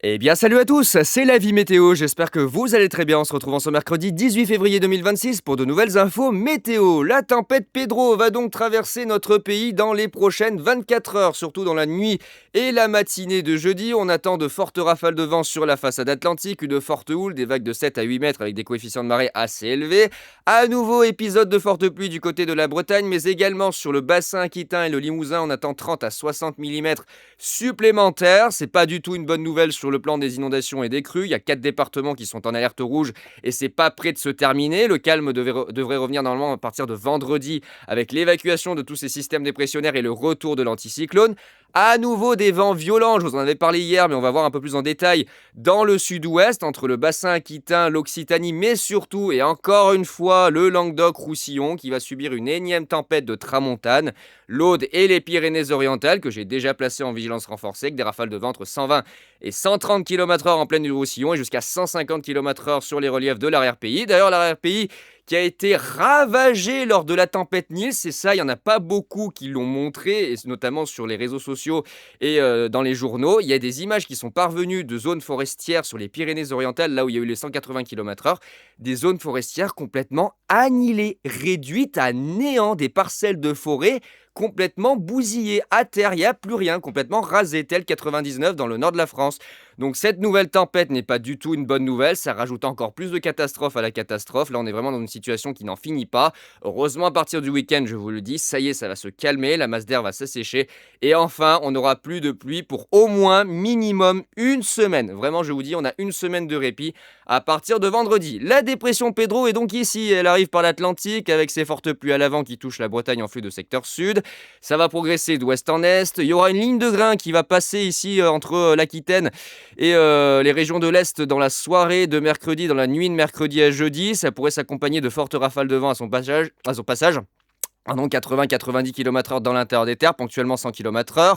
Eh bien, salut à tous, c'est la vie météo. J'espère que vous allez très bien en se retrouvant ce mercredi 18 février 2026 pour de nouvelles infos météo. La tempête Pedro va donc traverser notre pays dans les prochaines 24 heures, surtout dans la nuit et la matinée de jeudi. On attend de fortes rafales de vent sur la façade atlantique, une forte houle, des vagues de 7 à 8 mètres avec des coefficients de marée assez élevés. À nouveau, épisode de forte pluie du côté de la Bretagne, mais également sur le bassin aquitain et le Limousin. On attend 30 à 60 millimètres supplémentaires. C'est pas du tout une bonne nouvelle sur le plan des inondations et des crues. Il y a 4 départements qui sont en alerte rouge et c'est pas près de se terminer. Le calme devrait revenir normalement à partir de vendredi avec l'évacuation de tous ces systèmes dépressionnaires et le retour de l'anticyclone. À nouveau des vents violents, je vous en avais parlé hier, mais on va voir un peu plus en détail dans le sud-ouest, entre le bassin aquitain, l'Occitanie, mais surtout et encore une fois le Languedoc-Roussillon qui va subir une énième tempête de tramontane. L'Aude et les Pyrénées-Orientales, que j'ai déjà placées en vigilance renforcée, avec des rafales de vent entre 120 et 130 km/h en pleine du Roussillon et jusqu'à 150 km/h sur les reliefs de l'arrière-pays. D'ailleurs, l'arrière-pays qui a été ravagé lors de la tempête Nils, c'est ça, il n'y en a pas beaucoup qui l'ont montré, et notamment sur les réseaux sociaux et dans les journaux. Il y a des images qui sont parvenues de zones forestières sur les Pyrénées-Orientales, là où il y a eu les 180 km/h, des zones forestières complètement annihilées, réduites à néant, des parcelles de forêt complètement bousillées à terre, il n'y a plus rien, complètement rasé, tel 99 dans le nord de la France. Donc cette nouvelle tempête n'est pas du tout une bonne nouvelle, ça rajoute encore plus de catastrophes à la catastrophe. Là on est vraiment dans une situation qui n'en finit pas. Heureusement à partir du week-end, je vous le dis, ça y est, ça va se calmer, la masse d'air va s'assécher et enfin on n'aura plus de pluie pour au moins minimum une semaine. Vraiment je vous dis, on a une semaine de répit à partir de vendredi. La dépression Pedro est donc ici, elle arrive par l'Atlantique avec ses fortes pluies à l'avant qui touchent la Bretagne en flux de secteur sud. Ça va progresser d'ouest en est, il y aura une ligne de grain qui va passer ici entre l'Aquitaine et les régions de l'Est dans la soirée de mercredi, dans la nuit de mercredi à jeudi. Ça pourrait s'accompagner de fortes rafales de vent à son passage. Pardon, 80-90 km/h dans l'intérieur des terres, ponctuellement 100 km/h.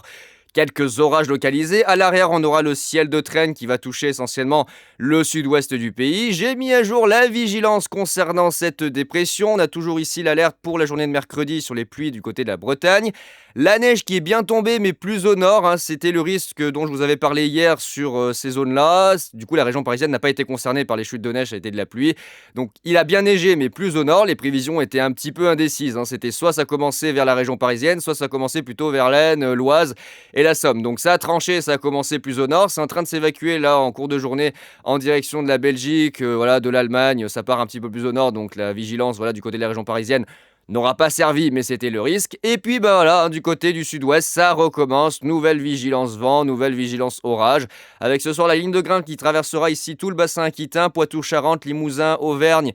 Quelques orages localisés. À l'arrière, on aura le ciel de traîne qui va toucher essentiellement le sud-ouest du pays. J'ai mis à jour la vigilance concernant cette dépression. On a toujours ici l'alerte pour la journée de mercredi sur les pluies du côté de la Bretagne. La neige qui est bien tombée, mais plus au nord, hein. C'était le risque dont je vous avais parlé hier sur ces zones-là. Du coup, la région parisienne n'a pas été concernée par les chutes de neige, ça a été de la pluie. Donc, il a bien neigé, mais plus au nord. Les prévisions étaient un petit peu indécises, hein. C'était soit ça commençait vers la région parisienne, soit ça commençait plutôt vers l'Aisne, l'Oise et la Somme. Donc, ça a tranché, ça a commencé plus au nord. C'est en train de s'évacuer là en cours de journée en direction de la Belgique, voilà, de l'Allemagne. Ça part un petit peu plus au nord, donc la vigilance, voilà, du côté de la région parisienne n'aura pas servi, mais c'était le risque. Et puis, bah voilà, hein, du côté du sud-ouest, ça recommence. Nouvelle vigilance vent, nouvelle vigilance orage. Avec ce soir la ligne de grain qui traversera ici tout le bassin aquitain, Poitou-Charentes, Limousin, Auvergne,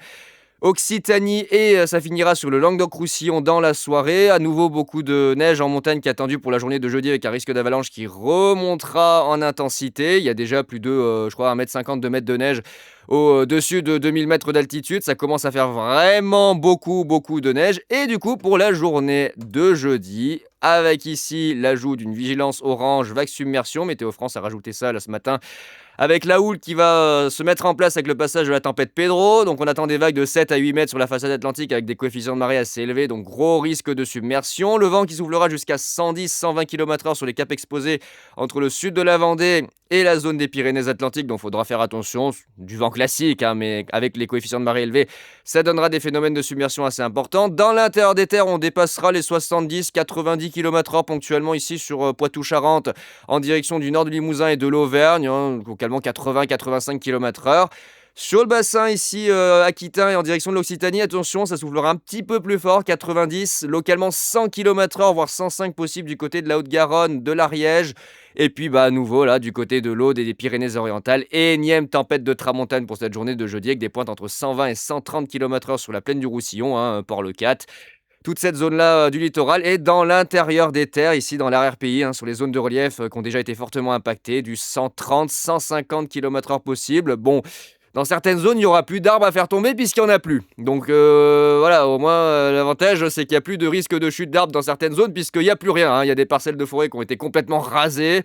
Occitanie et ça finira sur le Languedoc-Roussillon dans la soirée. À nouveau, beaucoup de neige en montagne qui est attendue pour la journée de jeudi avec un risque d'avalanche qui remontera en intensité. Il y a déjà plus de, je crois, 1,50 m, 2 mètres de neige au-dessus de 2000 mètres d'altitude. Ça commence à faire vraiment beaucoup, beaucoup de neige. Et du coup, pour la journée de jeudi, avec ici l'ajout d'une vigilance orange vague submersion, Météo France a rajouté ça là ce matin, avec la houle qui va se mettre en place avec le passage de la tempête Pedro. Donc on attend des vagues de 7 à 8 mètres sur la façade atlantique avec des coefficients de marée assez élevés, donc gros risque de submersion. Le vent qui soufflera jusqu'à 110-120 km/h sur les caps exposés entre le sud de la Vendée et la zone des Pyrénées-Atlantiques, donc il faudra faire attention, du vent classique, hein, mais avec les coefficients de marée élevés, ça donnera des phénomènes de submersion assez importants. Dans l'intérieur des terres, on dépassera les 70-90 km/h ponctuellement ici sur Poitou-Charentes, en direction du nord du Limousin et de l'Auvergne, hein, localement 80-85 km/h. Sur le bassin ici aquitain et en direction de l'Occitanie, attention, ça soufflera un petit peu plus fort, 90, localement 100 km/h, voire 105 possible du côté de la Haute-Garonne, de l'Ariège. Et puis à nouveau là, du côté de l'Aude et des Pyrénées-Orientales, énième tempête de tramontane pour cette journée de jeudi avec des pointes entre 120 et 130 km/h sur la plaine du Roussillon, hein, Port-le-Cat. Toute cette zone-là du littoral est dans l'intérieur des terres, ici dans l'arrière-pays, hein, sur les zones de relief qui ont déjà été fortement impactées, du 130-150 km/h possible. Bon, dans certaines zones, il n'y aura plus d'arbres à faire tomber puisqu'il n'y en a plus. Donc voilà, au moins l'avantage, c'est qu'il n'y a plus de risque de chute d'arbres dans certaines zones puisqu'il n'y a plus rien, hein. Il y a des parcelles de forêt qui ont été complètement rasées.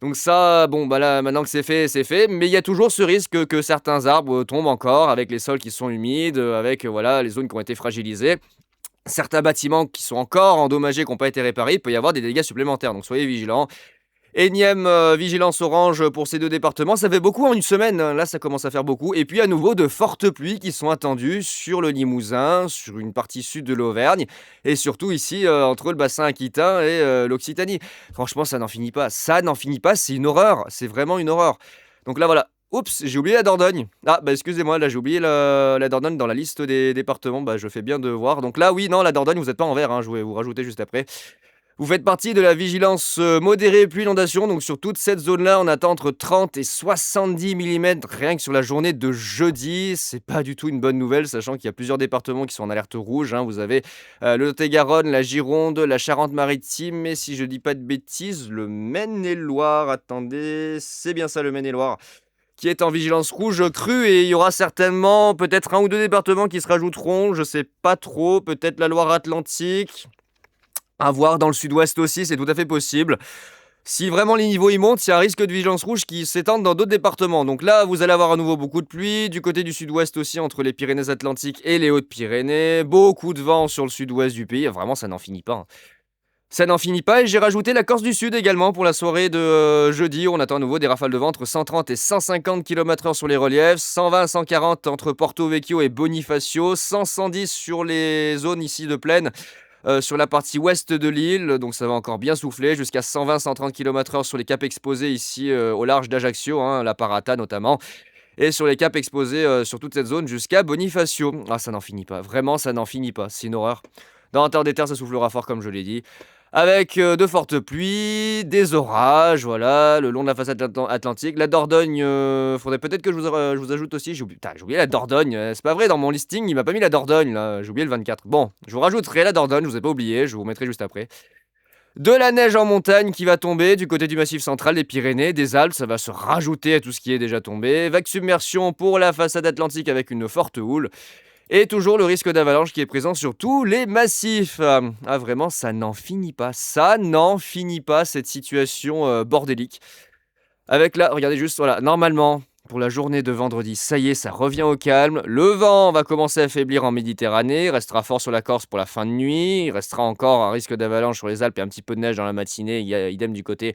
Donc ça, bon, bah là, maintenant que c'est fait, c'est fait. Mais il y a toujours ce risque que certains arbres tombent encore avec les sols qui sont humides, avec voilà, les zones qui ont été fragilisées. Certains bâtiments qui sont encore endommagés, qui n'ont pas été réparés, il peut y avoir des dégâts supplémentaires. Donc soyez vigilants. Énième vigilance orange pour ces deux départements. Ça fait beaucoup en une semaine, hein. Là, ça commence à faire beaucoup. Et puis, à nouveau, de fortes pluies qui sont attendues sur le Limousin, sur une partie sud de l'Auvergne, et surtout ici, entre le bassin aquitain et l'Occitanie. Franchement, ça n'en finit pas. Ça n'en finit pas, c'est une horreur. C'est vraiment une horreur. Donc là, voilà. Oups, j'ai oublié la Dordogne. Ah, bah excusez-moi, là j'ai oublié la Dordogne dans la liste des départements. Bah, je fais bien de voir. Donc là, oui, non, la Dordogne, vous n'êtes pas en vert, hein, je vais vous rajouter juste après. Vous faites partie de la vigilance modérée pluie inondation. Donc sur toute cette zone-là, on attend entre 30 et 70 millimètres rien que sur la journée de jeudi. C'est pas du tout une bonne nouvelle, sachant qu'il y a plusieurs départements qui sont en alerte rouge, hein. Vous avez le Lot-et-Garonne, la Gironde, la Charente-Maritime, et si je dis pas de bêtises, le Maine-et-Loire. Attendez, c'est bien ça, le Maine-et-Loire, qui est en vigilance rouge crue, et il y aura certainement peut-être un ou deux départements qui se rajouteront, je sais pas trop, peut-être la Loire-Atlantique, à voir dans le sud-ouest aussi, c'est tout à fait possible. Si vraiment les niveaux y montent, il y a un risque de vigilance rouge qui s'étende dans d'autres départements. Donc là, vous allez avoir à nouveau beaucoup de pluie, du côté du sud-ouest aussi, entre les Pyrénées-Atlantiques et les Hautes-Pyrénées, beaucoup de vent sur le sud-ouest du pays, vraiment ça n'en finit pas, hein. Ça n'en finit pas, et j'ai rajouté la Corse du Sud également pour la soirée de jeudi. On attend à nouveau des rafales de vent entre 130 et 150 km/h sur les reliefs, 120-140 entre Porto Vecchio et Bonifacio, 100-110 sur les zones ici de plaine, sur la partie ouest de l'île, donc ça va encore bien souffler, jusqu'à 120-130 km/h sur les caps exposés ici au large d'Ajaccio, hein, la Parata notamment, et sur les caps exposés sur toute cette zone jusqu'à Bonifacio. Ah, ça n'en finit pas, vraiment ça n'en finit pas, c'est une horreur. Dans la terre des terres, ça soufflera fort comme je l'ai dit, avec de fortes pluies, des orages, voilà, le long de la façade atlantique. La Dordogne, faudrait peut-être que je vous ajoute aussi, j'ai oublié la Dordogne, c'est pas vrai, dans mon listing, il m'a pas mis la Dordogne, là, j'ai oublié le 24. Bon, je vous rajouterai la Dordogne, je vous ai pas oublié, je vous mettrai juste après. De la neige en montagne qui va tomber du côté du Massif central, des Pyrénées, des Alpes, ça va se rajouter à tout ce qui est déjà tombé. Vague submersion pour la façade atlantique avec une forte houle. Et toujours le risque d'avalanche qui est présent sur tous les massifs. Ah vraiment, ça n'en finit pas. Ça n'en finit pas, cette situation bordélique. Avec là, regardez juste, voilà, normalement, pour la journée de vendredi, ça y est, ça revient au calme. Le vent va commencer à faiblir en Méditerranée, il restera fort sur la Corse pour la fin de nuit. Il restera encore un risque d'avalanche sur les Alpes et un petit peu de neige dans la matinée. Idem du côté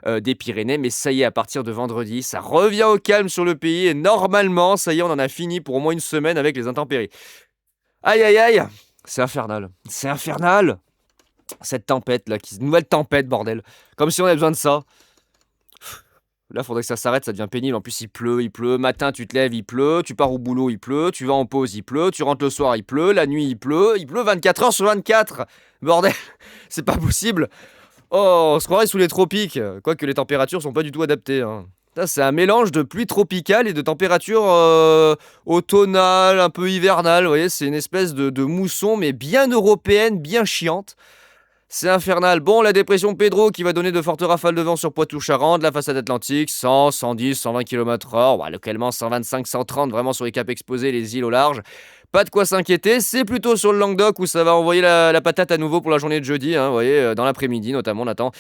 des Pyrénées. Mais ça y est, à partir de vendredi, ça revient au calme sur le pays. Et normalement, ça y est, on en a fini pour au moins une semaine avec les intempéries. Aïe aïe aïe, c'est infernal. C'est infernal. Cette tempête là, nouvelle tempête, bordel. Comme si on avait besoin de ça. Là, faudrait que ça s'arrête, ça devient pénible. En plus, il pleut, il pleut. Matin, tu te lèves, il pleut. Tu pars au boulot, il pleut. Tu vas en pause, il pleut. Tu rentres le soir, il pleut. La nuit, il pleut. Il pleut 24 heures sur 24. Bordel, c'est pas possible. Oh, on se croirait sous les tropiques. Quoique les températures sont pas du tout adaptées, hein. Ça, c'est un mélange de pluie tropicale et de température automnale, un peu hivernale. Vous voyez, c'est une espèce de mousson, mais bien européenne, bien chiante. C'est infernal. Bon, la dépression Pedro qui va donner de fortes rafales de vent sur Poitou-Charentes, la façade atlantique, 100, 110, 120 km/h, ouais, localement 125, 130, vraiment sur les caps exposés, les îles au large. Pas de quoi s'inquiéter, c'est plutôt sur le Languedoc où ça va envoyer la patate à nouveau pour la journée de jeudi, hein, vous voyez, dans l'après-midi notamment, on attend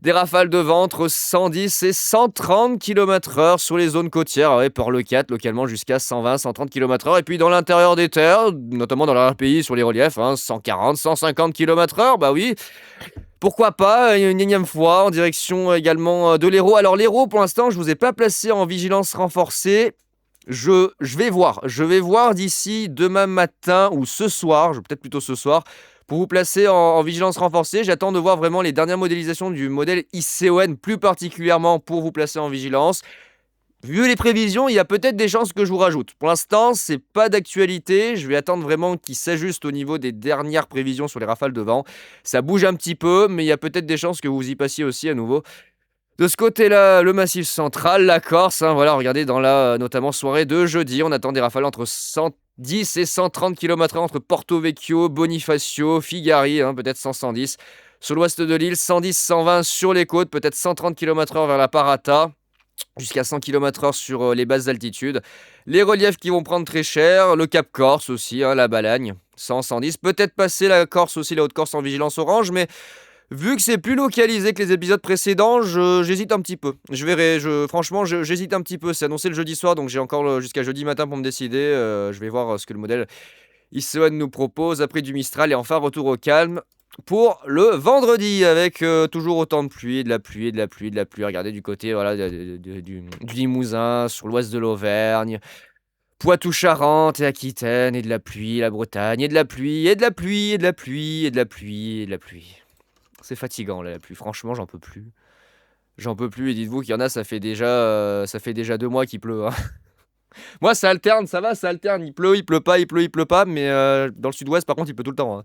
des rafales de vent entre 110 et 130 km/h sur les zones côtières, ouais, Port-le-Cat, localement jusqu'à 120, 130 km/h. Et puis dans l'intérieur des terres, notamment dans l'arrière-pays sur les reliefs, hein, 140, 150 km/h, bah oui. Pourquoi pas, une énième fois, en direction également de l'Hérault. Alors l'Hérault, pour l'instant, je vous ai pas placé en vigilance renforcée. Je vais voir d'ici demain matin ou ce soir, peut-être plutôt ce soir, pour vous placer en vigilance renforcée. J'attends de voir vraiment les dernières modélisations du modèle ICON, plus particulièrement pour vous placer en vigilance. Vu les prévisions, il y a peut-être des chances que je vous rajoute. Pour l'instant, c'est pas d'actualité. Je vais attendre vraiment qu'il s'ajuste au niveau des dernières prévisions sur les rafales de vent. Ça bouge un petit peu, mais il y a peut-être des chances que vous y passiez aussi à nouveau. De ce côté-là, le Massif central, la Corse, hein, voilà, regardez, dans la notamment soirée de jeudi, on attend des rafales entre 110 et 130 km/h entre Porto Vecchio, Bonifacio, Figari, hein, peut-être 100-110. Sur l'ouest de l'île, 110-120 sur les côtes, peut-être 130 km/h vers la Parata, jusqu'à 100 km/h sur les basses altitudes. Les reliefs qui vont prendre très cher, le Cap Corse aussi, hein, la Balagne, 100-110. Peut-être passer la Corse aussi, la Haute-Corse en vigilance orange, mais vu que c'est plus localisé que les épisodes précédents, j'hésite un petit peu. Je verrai, franchement, j'hésite un petit peu. C'est annoncé le jeudi soir, donc j'ai encore jusqu'à jeudi matin pour me décider. Je vais voir ce que le modèle ICON nous propose. Après du Mistral et enfin retour au calme. pour le vendredi avec toujours autant de pluie, de la pluie, de la pluie, de la pluie. Regardez du côté voilà, du Limousin, sur l'ouest de l'Auvergne, Poitou-Charentes et Aquitaine, et de la pluie, la Bretagne, et de la pluie, et de la pluie, et de la pluie, et de la pluie, et de la pluie. C'est fatigant là, la pluie, franchement, j'en peux plus. J'en peux plus, et dites-vous qu'il y en a, ça fait déjà 2 mois qu'il pleut, hein. Moi, ça alterne, ça va, ça alterne. Il pleut pas, il pleut, il pleut pas. Mais dans le sud-ouest, par contre, il pleut tout le temps, hein.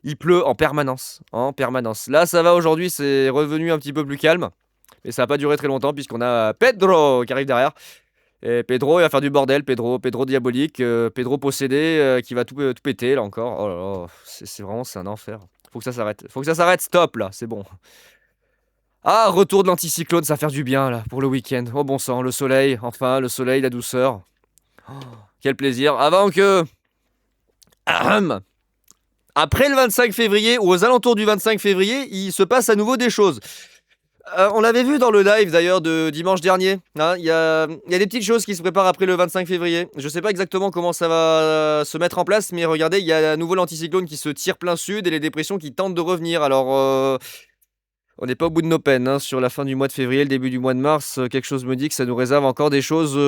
Il pleut en permanence, en permanence. Là, ça va aujourd'hui, c'est revenu un petit peu plus calme. Mais ça va pas duré très longtemps puisqu'on a Pedro qui arrive derrière. Et Pedro, il va faire du bordel. Pedro diabolique, Pedro possédé, qui va tout péter là encore. Oh là là, c'est vraiment, c'est un enfer. Faut que ça s'arrête. Faut que ça s'arrête. Stop là, c'est bon. Ah, retour de l'anticyclone, ça va faire du bien là pour le week-end. Oh bon sang, le soleil, enfin, le soleil, la douceur. Oh, quel plaisir. Avant que. Ahem. Après le 25 février, ou aux alentours du 25 février, il se passe à nouveau des choses. On l'avait vu dans le live d'ailleurs de dimanche dernier, hein. Il y a des petites choses qui se préparent après le 25 février. Je sais pas exactement comment ça va se mettre en place, mais regardez, il y a à nouveau l'anticyclone qui se tire plein sud et les dépressions qui tentent de revenir. Alors, on n'est pas au bout de nos peines, hein. Sur la fin du mois de février, le début du mois de mars, quelque chose me dit que ça nous réserve encore des choses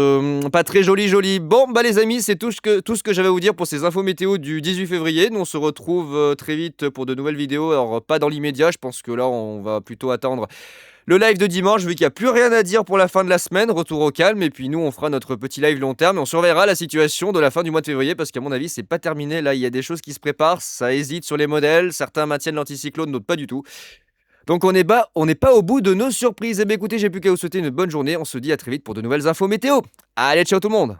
pas très jolies. Bon, bah les amis, c'est tout ce que j'avais à vous dire pour ces infos météo du 18 février. Nous, on se retrouve très vite pour de nouvelles vidéos. Alors, pas dans l'immédiat, je pense que là, on va plutôt attendre le live de dimanche, vu qu'il n'y a plus rien à dire pour la fin de la semaine. Retour au calme, et puis nous, on fera notre petit live long terme et on surveillera la situation de la fin du mois de février, parce qu'à mon avis, c'est pas terminé. Là, il y a des choses qui se préparent, ça hésite sur les modèles, certains maintiennent l'anticyclone, d'autres pas du tout. Donc on n'est pas au bout de nos surprises. Eh bien écoutez, j'ai plus qu'à vous souhaiter une bonne journée. On se dit à très vite pour de nouvelles infos météo. Allez, ciao tout le monde!